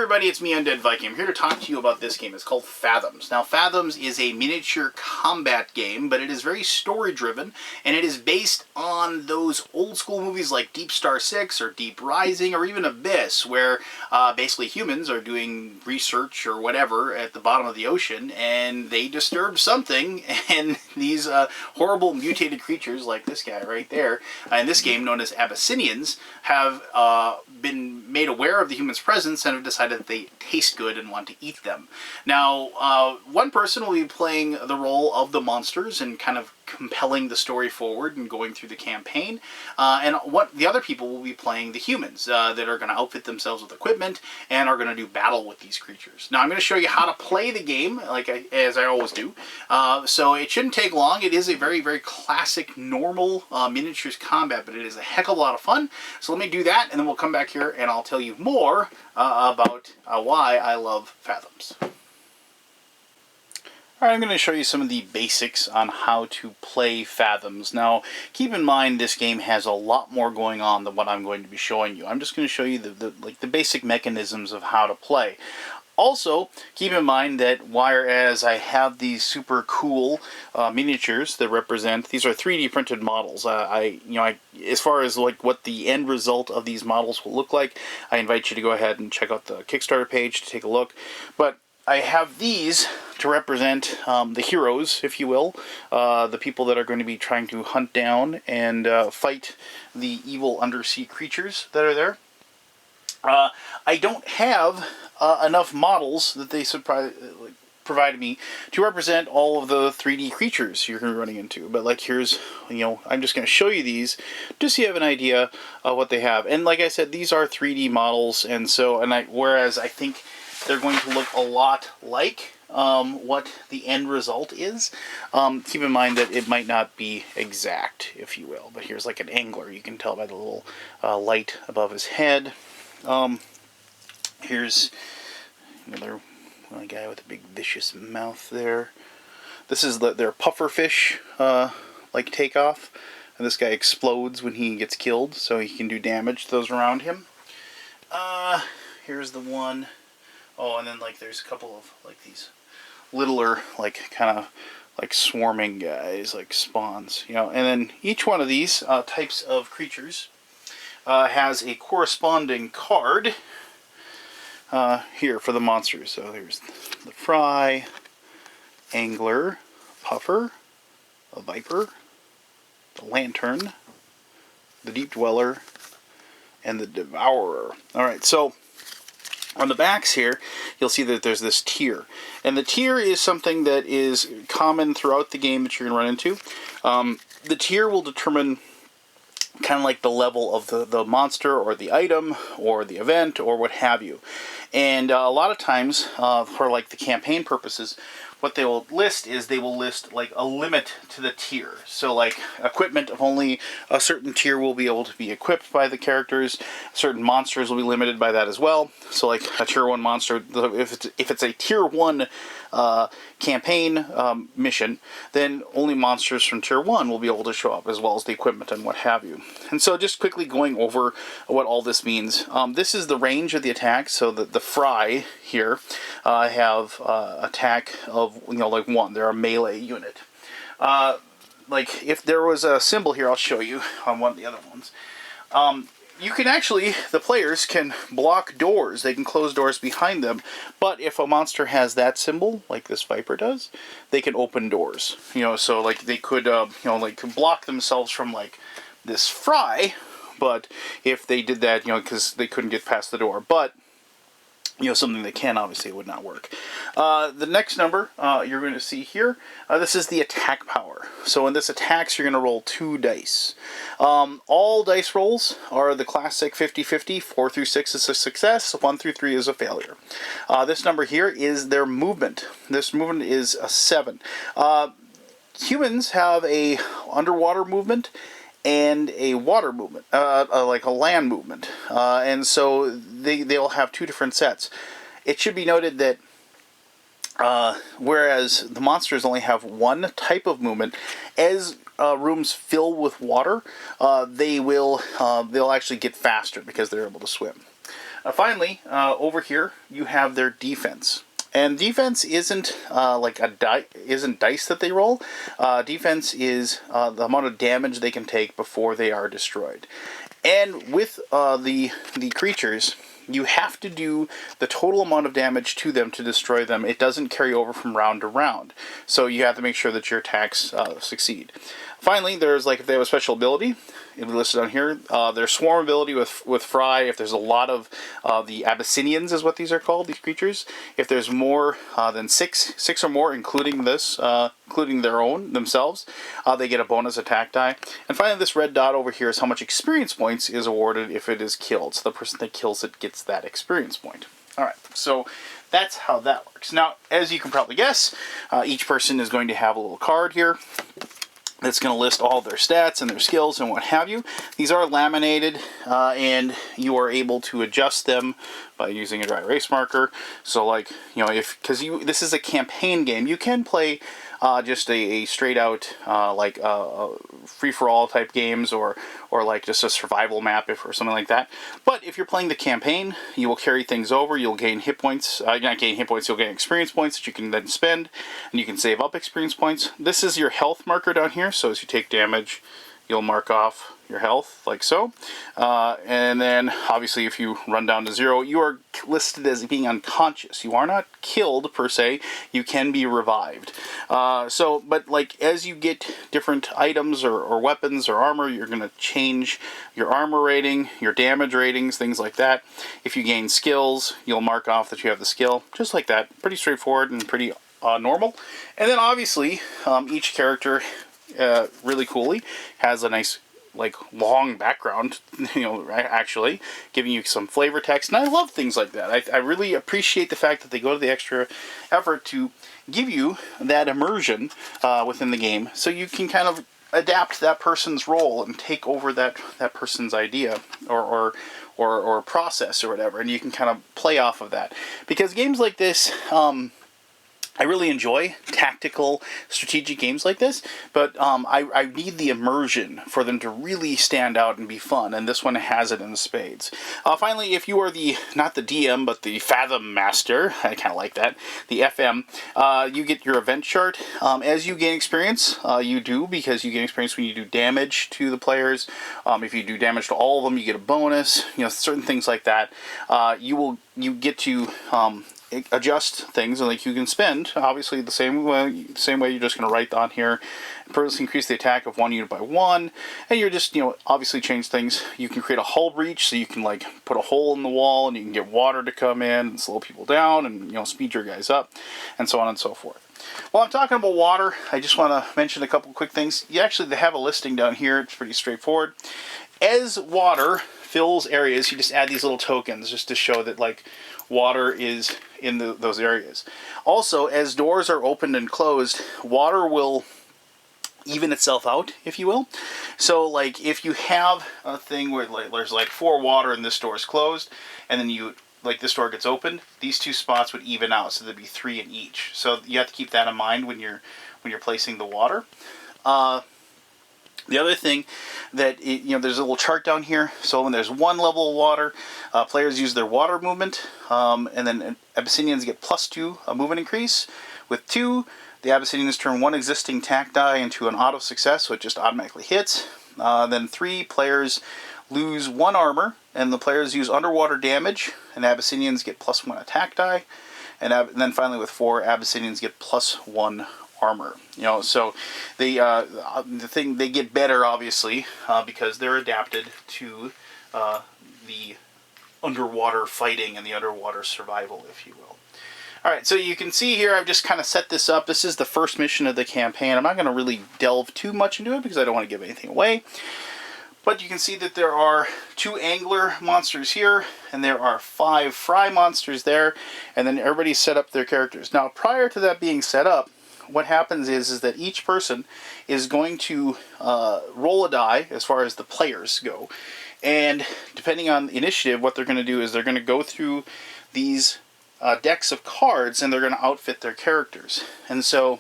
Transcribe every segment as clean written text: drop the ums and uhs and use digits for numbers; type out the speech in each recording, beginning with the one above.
everybody, it's me, Undead Viking. I'm here to talk to you about this game. It's called Fathoms. Now, Fathoms is a miniature combat game, but it is very story-driven, and it is based on those old-school movies like Deep Star 6 or Deep Rising or even Abyss, where basically humans are doing research or whatever at the bottom of the ocean, and they disturb something, and these horrible mutated creatures like this guy right there, in this game known as Abyssinians, have been made aware of the human's presence and have decided that they taste good and want to eat them. Now, one person will be playing the role of the monsters and kind of compelling the story forward and going through the campaign, and the other people will be playing the humans that are going to outfit themselves with equipment and are going to do battle with these creatures. Now, I'm going to show you how to play the game, as I always do. So it shouldn't take long. It is a very, very classic, normal miniatures combat, but it is a heck of a lot of fun. So let me do that, and then we'll come back here and I'll tell you more about why I love Fathoms. Alright, I'm going to show you some of the basics on how to play Fathoms. Now, keep in mind this game has a lot more going on than what I'm going to be showing you. I'm just going to show you the basic mechanisms of how to play. Also, keep in mind that whereas I have these super cool miniatures that represent, these are 3D printed models. As far as like what the end result of these models will look like, I invite you to go ahead and check out the Kickstarter page to take a look. But I have these to represent the heroes, if you will, the people that are going to be trying to hunt down and fight the evil undersea creatures that are there. I don't have enough models that they provided me to represent all of the 3D creatures you're going to be running into. But like here's, I'm just going to show you these just so you have an idea of what they have. And like I said, these are 3D models, and so whereas I think they're going to look a lot like what the end result is. Keep in mind that it might not be exact, if you will. But here's like an angler. You can tell by the little light above his head. Here's another guy with a big vicious mouth there. This is their puffer fish like takeoff. And this guy explodes when he gets killed, so he can do damage to those around him. Here's the one. Oh, and then there's a couple of these littler kind of swarming guys, like spawns, and then each one of these types of creatures has a corresponding card here for the monsters. So there's the fry, angler, puffer, a viper, the lantern, the deep dweller, and the devourer. Alright, so on the backs here, you'll see that there's this tier. And the tier is something that is common throughout the game that you're going to run into. The tier will determine kind of like the level of the monster or the item or the event or what have you. And a lot of times, for the campaign purposes, what they will list is they will list a limit to the tier. So equipment of only a certain tier will be able to be equipped by the characters. Certain monsters will be limited by that as well. So a tier 1 monster, if it's a tier 1 campaign mission, then only monsters from tier 1 will be able to show up, as well as the equipment and what have you. And so just quickly going over what all this means. This is the range of the attack. So the fry here have attack of 1. They're a melee unit. If there was a symbol here, I'll show you on one of the other ones. You can actually, the players can block doors. They can close doors behind them. But if a monster has that symbol, like this viper does, they can open doors. So they could, could block themselves from this fry. But if they did that, because they couldn't get past the door. But something they can, obviously, it would not work. The next number you're going to see here, this is the attack power. So in this attacks, you're going to roll 2 dice. All dice rolls are the classic 50-50. 4 through 6 is a success. 1 through 3 is a failure. This number here is their movement. This movement is a 7. Humans have a underwater movement and a water movement, like a land movement. And so they'll have 2 different sets. It should be noted that whereas the monsters only have 1 type of movement, as rooms fill with water, they'll actually get faster because they're able to swim. Finally, over here you have their defense. And defense isn't isn't dice that they roll. Defense is the amount of damage they can take before they are destroyed. And with the creatures, you have to do the total amount of damage to them to destroy them. It doesn't carry over from round to round. So you have to make sure that your attacks succeed. Finally, there's if they have a special ability, it'll be listed on here. Their swarm ability with Fry, if there's a lot of the Abyssinians is what these are called, these creatures. If there's more than six or more, including this, including their own, themselves, they get a bonus attack die. And finally, this red dot over here is how much experience points is awarded if it is killed. So the person that kills it gets that experience point. Alright, so that's how that works. Now, as you can probably guess, each person is going to have a little card here that's going to list all their stats and their skills and what have you. These are laminated, and you are able to adjust them by using a dry erase marker. So because this is a campaign game, you can play just a straight out free-for-all type games or just a survival map or something like that. But if you're playing the campaign, you will carry things over. You'll gain hit points. Not gain hit points, you'll gain experience points that you can then spend, and you can save up experience points. This is your health marker down here, so as you take damage, you'll mark off your health, like so. And then, obviously, if you run down to 0, you are listed as being unconscious. You are not killed, per se. You can be revived. But as you get different items or weapons or armor, you're going to change your armor rating, your damage ratings, things like that. If you gain skills, you'll mark off that you have the skill. Just like that. Pretty straightforward and pretty normal. And then, obviously, each character really coolly has a nice long background, actually giving you some flavor text, and I love things like that. I really appreciate the fact that they go to the extra effort to give you that immersion within the game, so you can kind of adapt that person's role and take over that person's idea or process or whatever, and you can kind of play off of that. Because games like this, I really enjoy tactical, strategic games like this, but I need the immersion for them to really stand out and be fun, and this one has it in spades. Finally, if you are not the DM, but the Fathom Master, I kind of like that, the FM, you get your event chart. As you gain experience, you do, because you gain experience when you do damage to the players. If you do damage to all of them, you get a bonus, certain things like that. You get to adjust things, and you can spend obviously the same way you're just going to write on here, purposely increase the attack of 1 unit by 1, and you're just obviously change things. You can create a hull breach, so you can put a hole in the wall and you can get water to come in and slow people down and speed your guys up, and so on and so forth. While I'm talking about water, I just want to mention a couple quick things. They have a listing down here. It's pretty straightforward. As water fills areas, you just add these little tokens just to show that water is in those areas. Also, as doors are opened and closed, water will even itself out, if you will. So if you have a thing where there's 4 water and this door is closed, and then this door gets opened, these 2 spots would even out, so there'd be 3 in each. So you have to keep that in mind when you're placing the water. The other thing that, there's a little chart down here. So when there's 1 level of water, players use their water movement, and then Abyssinians get +2, a movement increase. With 2, the Abyssinians turn 1 existing attack die into an auto success, so it just automatically hits. Then 3, players lose 1 armor, and the players use underwater damage, and Abyssinians get +1 attack die. And then finally with 4, Abyssinians get +1 armor. So the thing, they get better obviously because they're adapted to the underwater fighting and the underwater survival, if you will. Alright, so you can see here I've just kind of set this up. This is the first mission of the campaign. I'm not going to really delve too much into it because I don't want to give anything away. But you can see that there are 2 angler monsters here, and there are 5 fry monsters there, and then everybody's set up their characters. Now, prior to that being set up, what happens is that each person is going to roll a die as far as the players go. And depending on the initiative, what they're going to do is they're going to go through these decks of cards, and they're going to outfit their characters. And so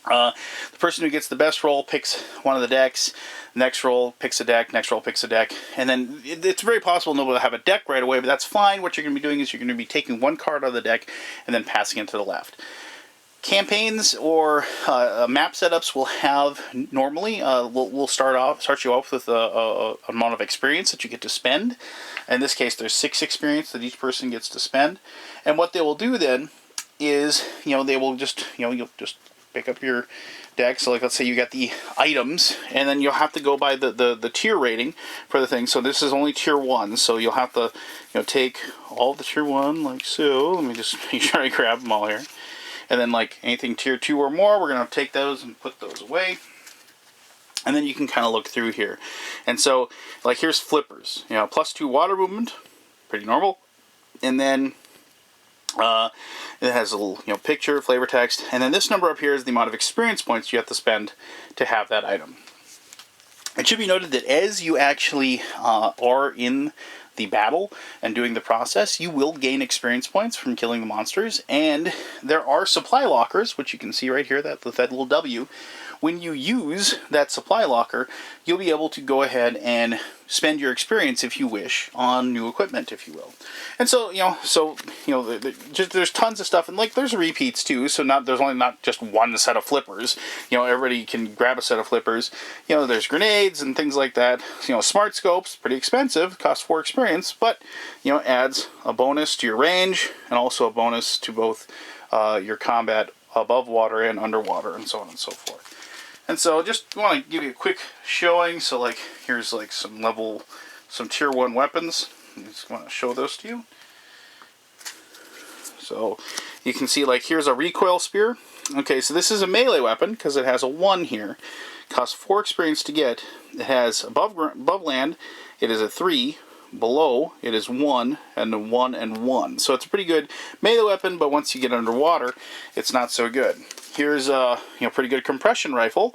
The person who gets the best roll picks one of the decks. Next roll picks a deck. Next roll picks a deck. And then it's very possible nobody will have a deck right away, but that's fine. What you're going to be doing is you're going to be taking one card out of the deck and then passing it to the left. Campaigns or map setups will have normally we'll start you off with a amount of experience that you get to spend. In this case, there's 6 experience that each person gets to spend, and what they will do then is they will just you'll just pick up your deck. So like let's say you got the items, and then you'll have to go by the tier rating for the thing. So this is only tier 1, so you'll have to take all the tier 1 like so. Let me just make sure I grab them all here. And then like anything tier 2 or more, we're going to take those and put those away. And then you can kind of look through here. And so like here's flippers. +2 water movement, pretty normal. And then it has a little picture, flavor text. And then this number up here is the amount of experience points you have to spend to have that item. It should be noted that as you actually are in the battle and doing the process, you will gain experience points from killing the monsters, and there are supply lockers, which you can see right here, that little W. When you use that supply locker, you'll be able to go ahead and spend your experience, if you wish, on new equipment, if you will. And so, there's tons of stuff, and like there's repeats too. So there's only not just one set of flippers. Everybody can grab a set of flippers. There's grenades and things like that. Smart scopes, pretty expensive, cost 4 experience, but adds a bonus to your range and also a bonus to both your combat above water and underwater, and so on and so forth. And so just want to give you a quick showing. So like here's like some tier 1 weapons. I just want to show those to you. So you can see like here's a recoil spear. Okay, so this is a melee weapon because it has a 1 here. Costs 4 experience to get. It has above land, it is a 3. Below, it is 1 and a 1 and 1. So it's a pretty good melee weapon, but once you get underwater, it's not so good. Here's a pretty good compression rifle.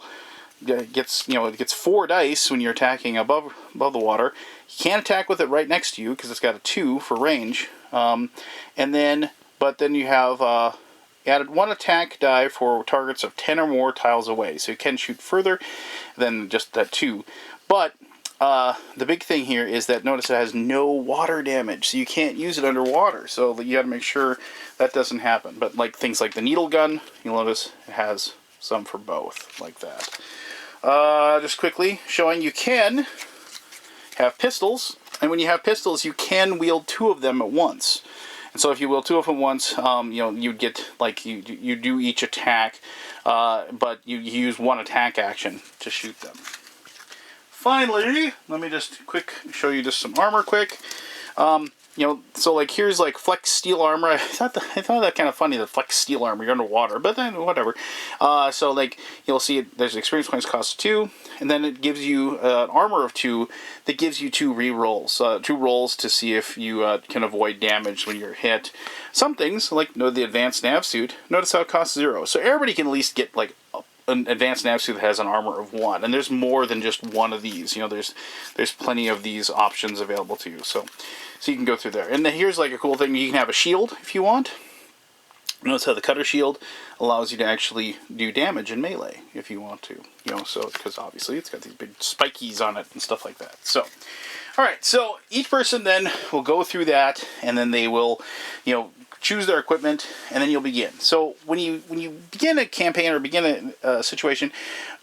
It gets 4 dice when you're attacking above the water. You can't attack with it right next to you because it's got a 2 for range. But then you have added 1 attack die for targets of 10 or more tiles away, so you can shoot further than just that 2. But the big thing here is that notice it has no water damage, so you can't use it underwater. So you got to make sure that doesn't happen. But like things like the needle gun, you'll notice it has some for both, like that. Just quickly showing you can have pistols, and when you have pistols, you can wield 2 of them at once. And so if you wield 2 of them once, you'd get like you do each attack, but you use 1 attack action to shoot them. Finally, let me just show you just some armor quick. So like here's like flex steel armor. I thought that kind of funny, the flex steel armor. You're underwater, but then whatever. So like you'll see there's experience points cost 2, and then it gives you an armor of 2 that gives you 2 re-rolls, 2 rolls to see if you can avoid damage when you're hit. Some things like the advanced nav suit. Notice how it costs 0. So everybody can at least get like an advanced nav suit that has an armor of 1, and there's more than just one of these. There's plenty of these options available to you, so you can go through there. And then here's like a cool thing: you can have a shield if you want. Notice how the cutter shield allows you to actually do damage in melee if you want to. So because obviously it's got these big spikies on it and stuff like that. So, all right. So each person then will go through that, and then they will, choose their equipment, and then you'll begin. So when you begin a campaign or begin a situation,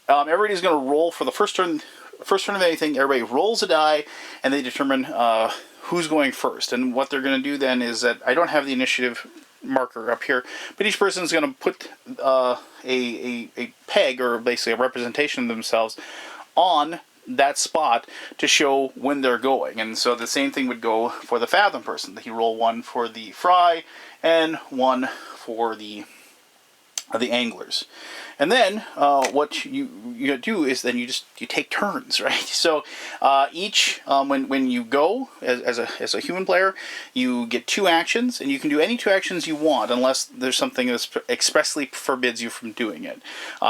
everybody's going to roll for the first turn of anything. Everybody rolls a die, and they determine who's going first. And what they're going to do then is that I don't have the initiative marker up here, but each person is going to put a peg, or basically a representation of themselves, on that spot to show when they're going. And so the same thing would go for the Fathom person. He roll 1 for the fry and 1 for the anglers. And then what you do is then you take turns, right? So each when you go as a human player, you get 2 actions, and you can do any 2 actions you want unless there's something that expressly forbids you from doing it.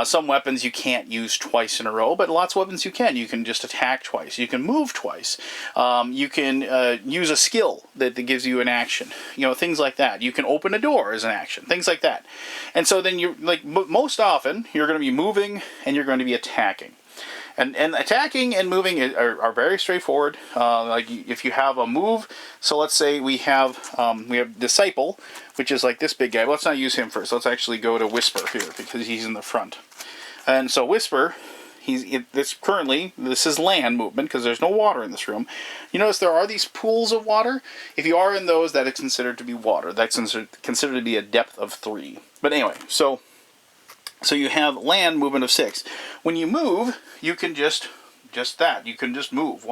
Some weapons you can't use twice in a row, but lots of weapons you can. You can just attack twice. You can move twice. You can use a skill that gives you an action. You know, things like that. You can open a door as an action, things like that. And so then you're like, most often you're going to be moving and you're going to be attacking. And attacking and moving are very straightforward. Like if you have a move, so let's say we have Disciple, which is like this big guy. But let's not use him first. Let's actually go to Whisper here because he's in the front. And so Whisper, this is land movement because there's no water in this room. You notice there are these pools of water. If you are in those, that is considered to be water. That's considered to be a depth of 3. But anyway, so you have land movement of 6. When you move, you can just that. You can just move.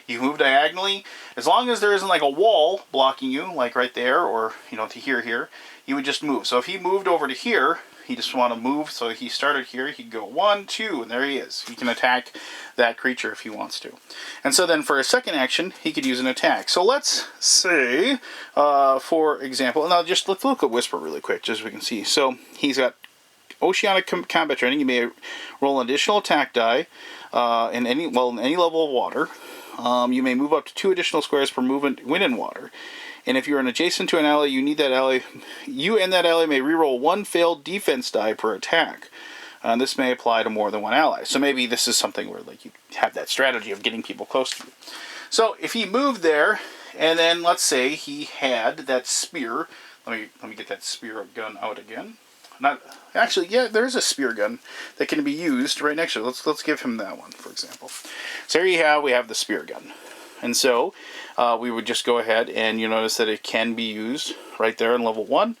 You move diagonally. As long as there isn't like a wall blocking you, like right there, or to here, you would just move. So if he moved over to here, he just want to move. So he started here, he'd go 1, 2, and there he is. He can attack that creature if he wants to. And so then for a second action, he could use an attack. So let's say, for example, now let's look at Whisper really quick, just so we can see. So he's got Oceanic Combat Training. You may roll an additional attack die in any level of water. You may move up to 2 additional squares per movement when in water. And if you're an adjacent to an ally, you and that ally may reroll 1 failed defense die per attack. And this may apply to more than one ally. So maybe this is something where like you have that strategy of getting people close to you. So if he moved there, and then let's say he had that spear. Let me get that spear gun out again. There's a spear gun that can be used right next to it. Let's give him that one, for example. So here we have the spear gun. And so we would just go ahead and you notice that it can be used right there in level 1.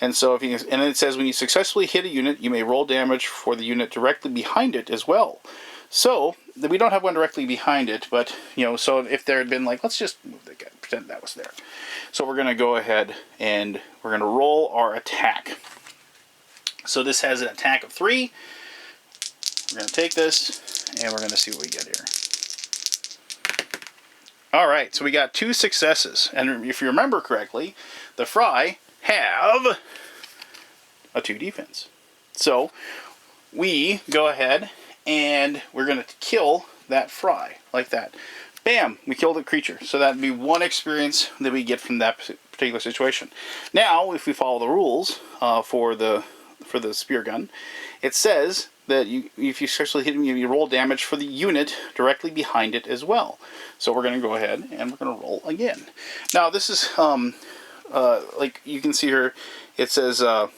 And so and it says when you successfully hit a unit, you may roll damage for the unit directly behind it as well. So we don't have one directly behind it, but so if there had been like, let's just move the guy, pretend that was there. So we're going to go ahead and we're going to roll our attack. So this has an attack of 3. We're going to take this and we're going to see what we get here. Alright, so we got 2 successes. And if you remember correctly, the Fry have a 2 defense. So we go ahead and we're going to kill that Fry like that. Bam! We killed a creature. So that would be 1 experience that we get from that particular situation. Now, if we follow the rules for the spear gun, it says that if you successfully hit him, you roll damage for the unit directly behind it as well. So we're going to go ahead and we're going to roll again. Now this is like you can see here, it says the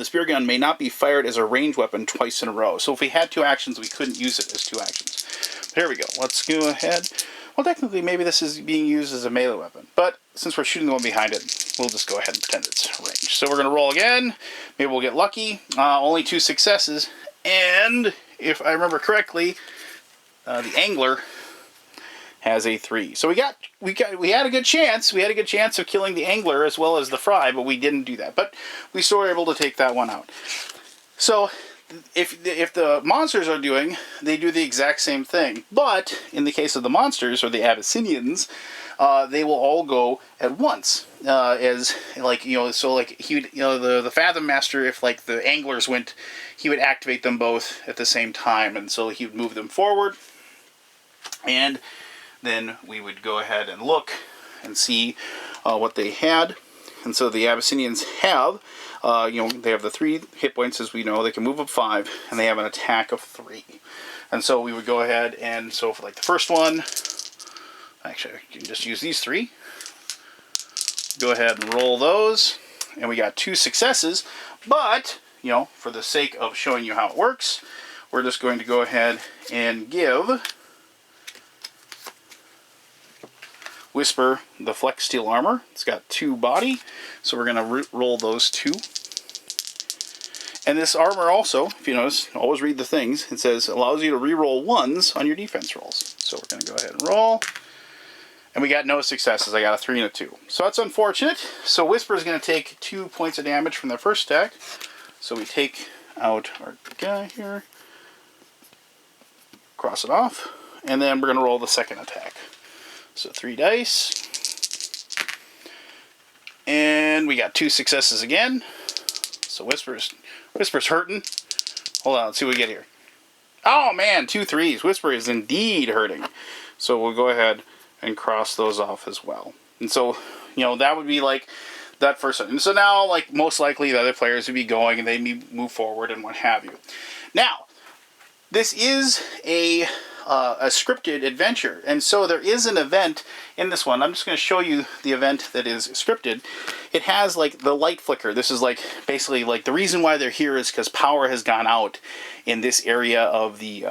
spear gun may not be fired as a ranged weapon twice in a row. So if we had 2 actions, we couldn't use it as 2 actions. But here we go. Let's go ahead. Well, technically, maybe this is being used as a melee weapon. But since we're shooting the one behind it, we'll just go ahead and pretend it's ranged. So we're going to roll again. Maybe we'll get lucky. Only 2 successes. And if I remember correctly, the Angler has a 3. So we had a good chance. We had a good chance of killing the Angler as well as the Fry, but we didn't do that. But we still were able to take that one out. So if the monsters are doing, they do the exact same thing. But in the case of the monsters or the Abyssinians, they will all go at once. As like so like he would the Fathom Master, if like the Anglers went, he would activate them both at the same time, and so he would move them forward, and then we would go ahead and look and see what they had. And so the Abyssinians have, they have the 3 hit points, as we know. They can move up 5, and they have an attack of 3. And so we would go ahead and, so for like the first one, actually I can just use these 3. Go ahead and roll those, and we got 2 successes. But, for the sake of showing you how it works, we're just going to go ahead and give Whisper the Flex Steel Armor. It's got 2 body, so we're going to roll those 2. And this armor also, if you notice, always read the things. It says allows you to re-roll 1s on your defense rolls. So we're going to go ahead and roll. And we got no successes. I got a 3 and a 2. So that's unfortunate. So Whisper is going to take 2 points of damage from their first attack. So we take out our guy here, cross it off, and then we're going to roll the second attack. So 3 dice. And we got 2 successes again. So Whisper's hurting. Hold on, let's see what we get here. Oh man, 2 3s. Whisper is indeed hurting. So we'll go ahead and cross those off as well. And so, you know, that would be like that first one. And so now, like, most likely the other players would be going and they move forward and what have you. Now, this is a scripted adventure, and so there is an event in this one. I'm just going to show you the event that is scripted. It has like the light flicker. This is like basically like the reason why they're here is because power has gone out in this area of the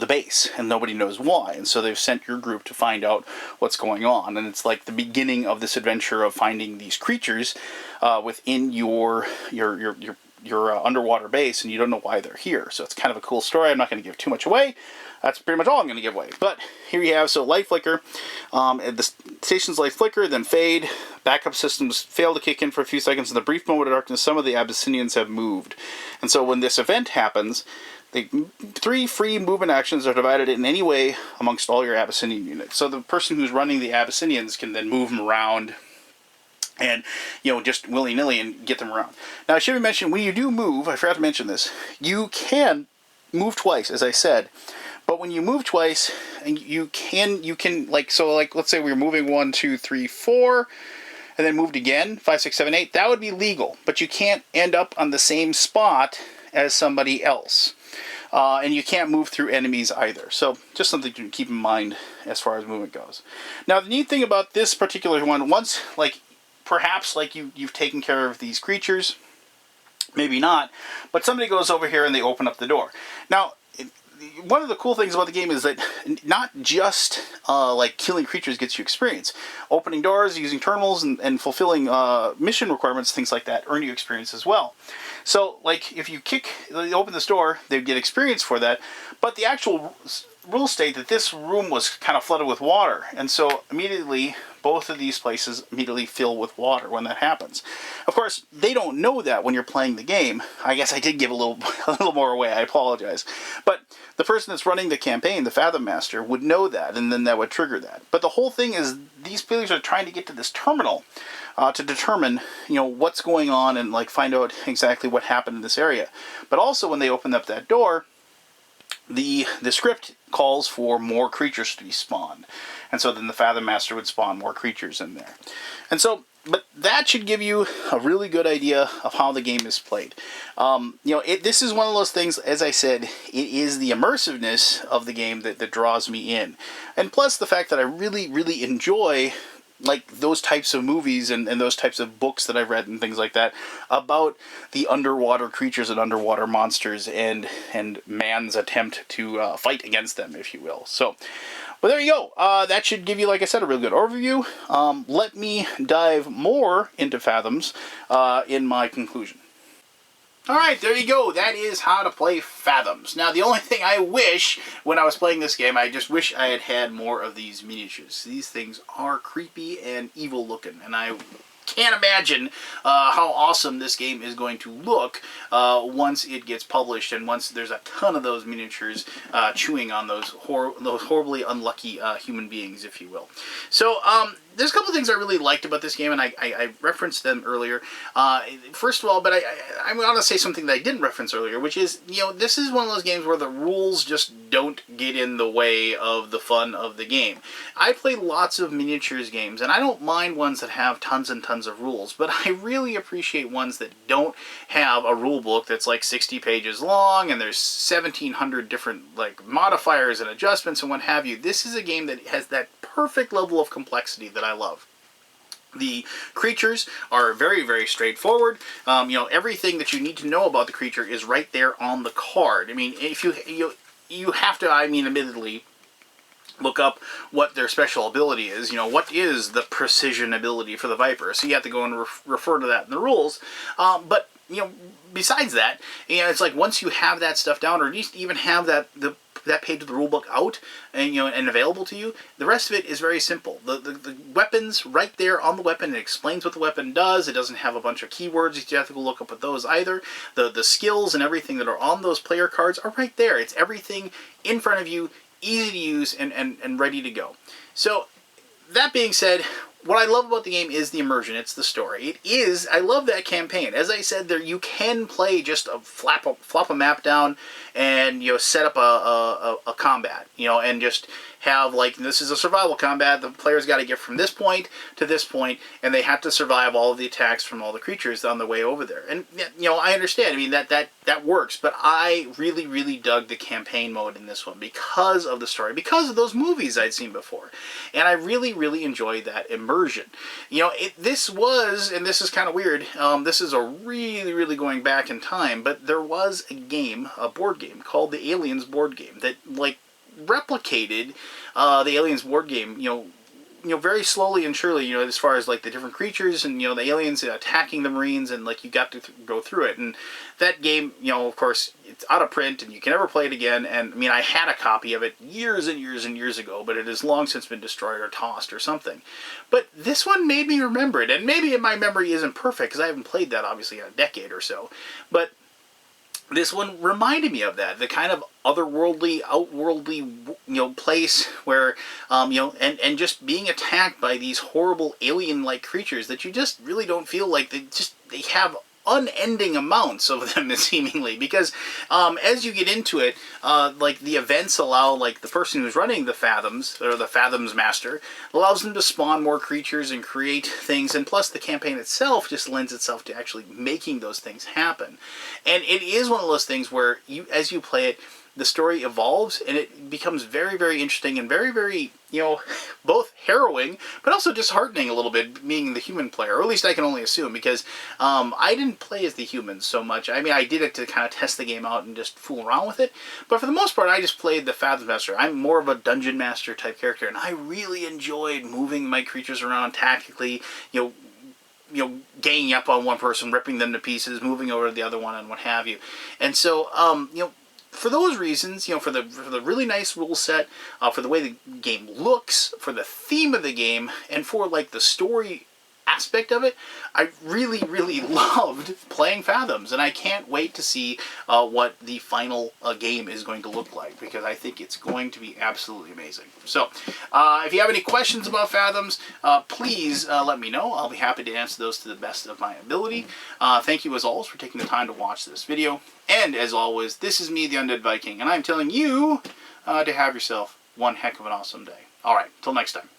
base, and nobody knows why. And so they've sent your group to find out what's going on. And it's like the beginning of this adventure of finding these creatures within your underwater base, and you don't know why they're here. So it's kind of a cool story. I'm not going to give too much away. That's pretty much all I'm going to give away. But here you have, so light flicker. The station's light flicker, then fade. Backup systems fail to kick in for a few seconds. In the brief moment of darkness, some of the Abyssinians have moved. And so when this event happens, the 3 free movement actions are divided in any way amongst all your Abyssinian units. So the person who's running the Abyssinians can then move them around and, you know, just willy-nilly and get them around. Now, I should have mentioned, when you do move, I forgot to mention this, you can move twice, as I said. But when you move twice, you can like, so like, let's say we're moving 1, 2, 3, 4, and then moved again, 5, 6, 7, 8, that would be legal. But you can't end up on the same spot as somebody else. And you can't move through enemies either. So just something to keep in mind as far as movement goes. Now, the neat thing about this particular one, once, like, perhaps like you've taken care of these creatures, maybe not, but somebody goes over here and they open up the door. Now, one of the cool things about the game is that not just like killing creatures gets you experience. Opening doors, using terminals, and fulfilling mission requirements, things like that, earn you experience as well. So, like, if you open this door, they get experience for that. But the actual rules state that this room was kind of flooded with water, and so immediately both of these places immediately fill with water when that happens. Of course, they don't know that when you're playing the game. I guess I did give a little more away. I apologize. But the person that's running the campaign, the Fathom Master, would know that, and then that would trigger that. But the whole thing is these players are trying to get to this terminal to determine, you know, what's going on and like find out exactly what happened in this area. But also when they open up that door, the script calls for more creatures to be spawned. And so then the Fathom Master would spawn more creatures in there. And so, but that should give you a really good idea of how the game is played. You know, this is one of those things, as I said, it is the immersiveness of the game that draws me in. And plus the fact that I really, really enjoy like those types of movies and those types of books that I've read and things like that about the underwater creatures and underwater monsters and man's attempt to fight against them, if you will. So, well, there you go. That should give you, like I said, a real good overview. Let me dive more into Fathoms in my conclusion. Alright, there you go. That is how to play Fathoms. Now, the only thing I wish, when I was playing this game, I just wish I had more of these miniatures. These things are creepy and evil looking, and I can't imagine how awesome this game is going to look once it gets published and once there's a ton of those miniatures chewing on those horribly unlucky human beings, if you will. So, there's a couple things I really liked about this game, and I referenced them earlier. First of all, but I'm going to say something that I didn't reference earlier, which is, you know, this is one of those games where the rules just don't get in the way of the fun of the game. I play lots of miniatures games, and I don't mind ones that have tons and tons of rules, but I really appreciate ones that don't have a rule book that's like 60 pages long, and there's 1,700 different like modifiers and adjustments and what have you. This is a game that has that perfect level of complexity that I love. The creatures are very, very straightforward. You know, everything that you need to know about the creature is right there on the card. I mean, if you have to, I mean, admittedly, look up what their special ability is. You know, what is the precision ability for the Viper? So you have to go and refer to that in the rules. But, you know, besides that, you know, it's like once you have that stuff down, or at least even have that page of the rulebook out and, you know, and available to you, the rest of it is very simple. The weapons right there on the weapon, it explains what the weapon does. It doesn't have a bunch of keywords that you have to go look up with those either. The skills and everything that are on those player cards are right there. It's everything in front of you, easy to use and ready to go. So that being said, what I love about the game is the immersion. It's the story. It is, I love that campaign. As I said, there you can play just flop a map down and, you know, set up a combat, you know, and just have, like, this is a survival combat. The player's got to get from this point to this point, and they have to survive all of the attacks from all the creatures on the way over there. And, you know, I understand. I mean, that works. But I really, really dug the campaign mode in this one because of the story, because of those movies I'd seen before. And I really, really enjoyed that immersion. You know, this was, and this is kind of weird, this is a really, really going back in time, but there was a game, a board game, called the Aliens board game that, like, replicated the Aliens board game, you know, very slowly and surely, you know, as far as, like, the different creatures and, you know, the aliens attacking the Marines, and, like, you got to go through it. And that game, you know, of course, it's out of print and you can never play it again. And, I mean, I had a copy of it years and years and years ago, but it has long since been destroyed or tossed or something. But this one made me remember it, and maybe my memory isn't perfect because I haven't played that, obviously, in a decade or so. But this one reminded me of that, the kind of otherworldly, outworldly, you know, place where, you know, and just being attacked by these horrible alien-like creatures that you just really don't feel like they have unending amounts of them, seemingly, because as you get into it, like, the events allow, like, the person who's running the Fathoms, or the Fathoms Master, allows them to spawn more creatures and create things, and plus the campaign itself just lends itself to actually making those things happen. And it is one of those things where, as you play it, the story evolves, and it becomes very, very interesting and very, very, you know, both harrowing, but also disheartening a little bit, being the human player, or at least I can only assume, because I didn't play as the humans so much. I mean, I did it to kind of test the game out and just fool around with it, but for the most part, I just played the Fathoms Master. I'm more of a dungeon master type character, and I really enjoyed moving my creatures around tactically, you know, ganging up on one person, ripping them to pieces, moving over to the other one, and what have you. And so, you know, for those reasons, you know, for the really nice rule set, for the way the game looks, for the theme of the game, and for, like, the story aspect of it, I really, really loved playing Fathoms, and I can't wait to see what the final game is going to look like, because I think it's going to be absolutely amazing. So, if you have any questions about Fathoms, please let me know. I'll be happy to answer those to the best of my ability. Thank you, as always, for taking the time to watch this video. And, as always, this is me, the Undead Viking, and I'm telling you to have yourself one heck of an awesome day. Alright, till next time.